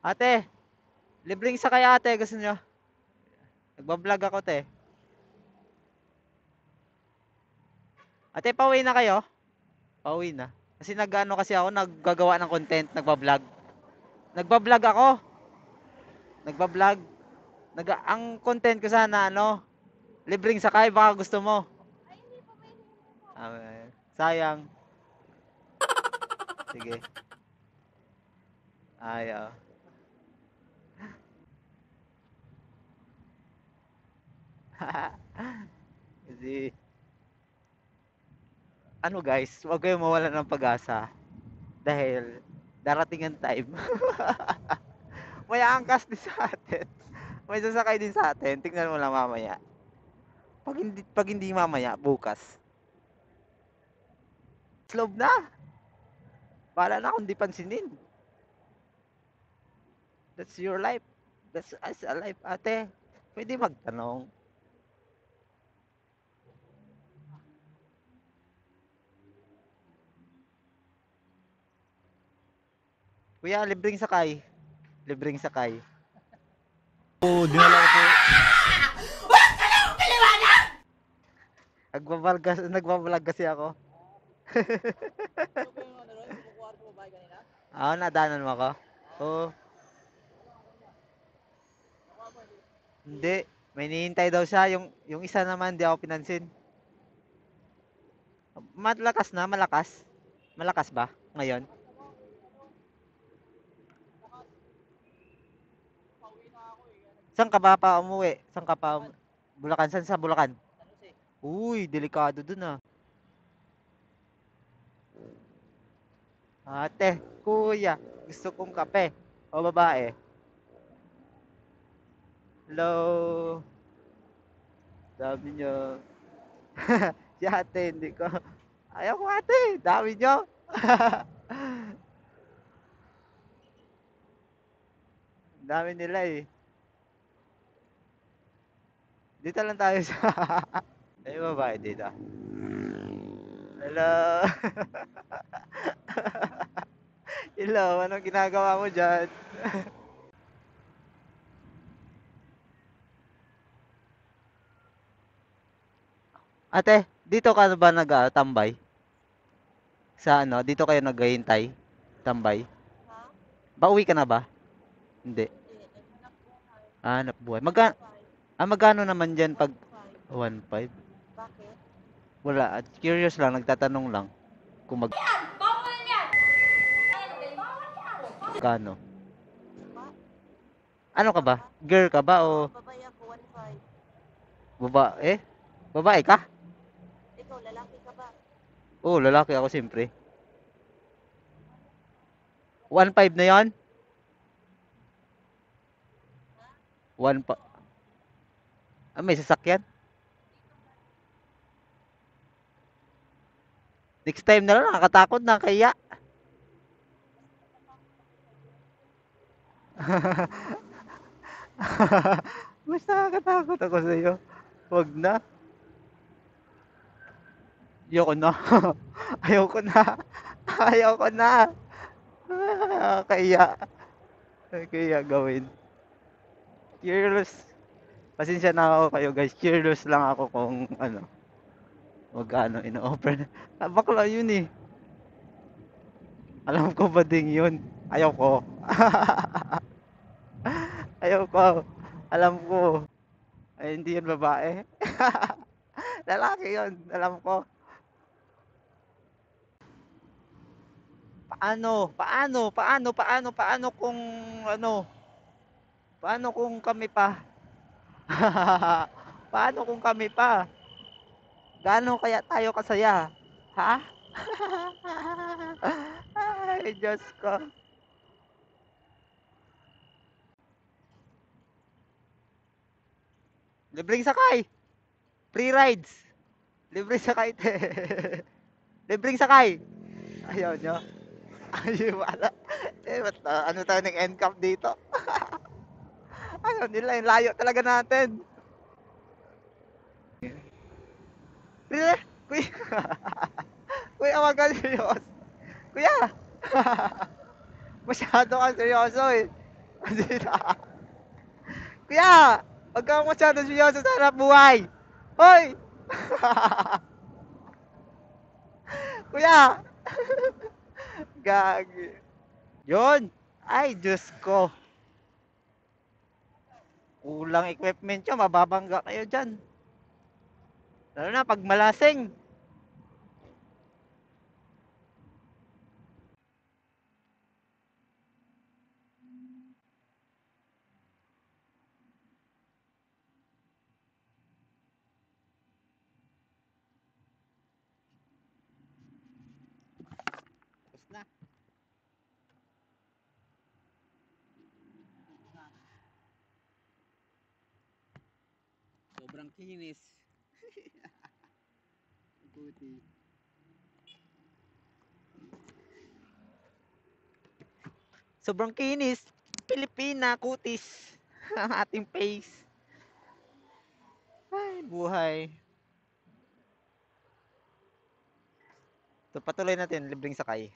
Ate, libreng sakay ate, gusto nyo? Nagbablog ako, te. Ate, pauwi na kayo? Pauwi na. Kasi nag-ano kasi ako, naggagawa ng content, nagbablog. Nagbablog ako. Nagbablog. Ang content ko sana, ano, libreng sakay, baka gusto mo. Sayang. Sige. Ayaw. Kasi, ano guys, huwag kayong mawala ng pag-asa. Dahil, darating ang time. May angkas din sa atin. May sasakay din sa atin. Tingnan mo lang mamaya. Pag hindi mamaya, bukas. Slob na. Bahala na kung di pansinin. That's your life. That's as a life, ate. Pwede magtanong. Kuya, libreng sakay. Libreng sakay. Po, dinala ko po. Nagbablog kasi ako. Nadanan mo ako? Oo. Hindi. May hinihintay daw siya. Yung isa naman, di ako pinansin. Malakas na, malakas. Malakas ba? Ngayon? Saan ka ba pa umuwi? Saan ka pa? Bulacan? Saan sa Bulacan? Uy, delikado dun ah. Ate, kuya, gusto kong kape. O babae? Hello? Sabi nyo. Si ate, hindi ko. Ayaw ko ate, dami nyo. Dami nila eh. Dito lang tayo sa... Ay, babae dito. Hello? Hello, anong ginagawa mo dyan? Ate, dito ka na ba nag-tambay? Sa ano, dito kayo naghihintay? Tambay? Pauwi ka na ba? Hindi. Hanap buhay. Magkano naman dyan pag 1.5? Wala. Curious lang, nagtatanong lang. Kung magkano. Ano ka ba? Girl ka ba o Babae ako, 1.5. babae? Babae ka? Ikaw, lalaki ka ba? Oo, lalaki ako siyempre. 1.5 na yon? 1 pa. May sasakyan? Next time na lang, nakakatakot na kaya. Mas nakakatakot ako sa iyo. Wag na. Ayoko na. Ayoko na. Ayoko na. Kaya. Kaya gawin. Curious. Pasensya na ako kayo guys. Curious lang ako kung ano. Magkano ino-offer. Bakla yun eh. Alam ko ba ding yun? Ayaw ko. Ayaw ko. Alam ko. Ay, hindi yun babae. Lalaki yun. Alam ko. Paano kung ano? Paano kung kami pa? Paano kung kami pa? Gaano kaya tayo kasaya? Ha? Ay, Diyos ko. Libreng sakay. Free rides. Libreng sakay. Libreng sakay. Ayaw nyo. Ayaw wala. Ano tayo ng NCAP dito? Ayaw nila. Yung layo talaga natin. Kuya. Kuya, wag ka seryoso. Kuya. Masyado ka seryoso eh. Kuya! Huwag kang masyado seryoso sa hanap buhay! Hoy! Kuya! Gagi. Yun! Ay, Diyos ko! Kulang equipment nyo, mababangga kayo dyan. Lalo na pag malasing. Tapos na. Sobrang kinis. Puti. Sobrang kinis. Pilipina, kutis. Ang ating face. Ay, buhay. So, patuloy natin, libreng sakay.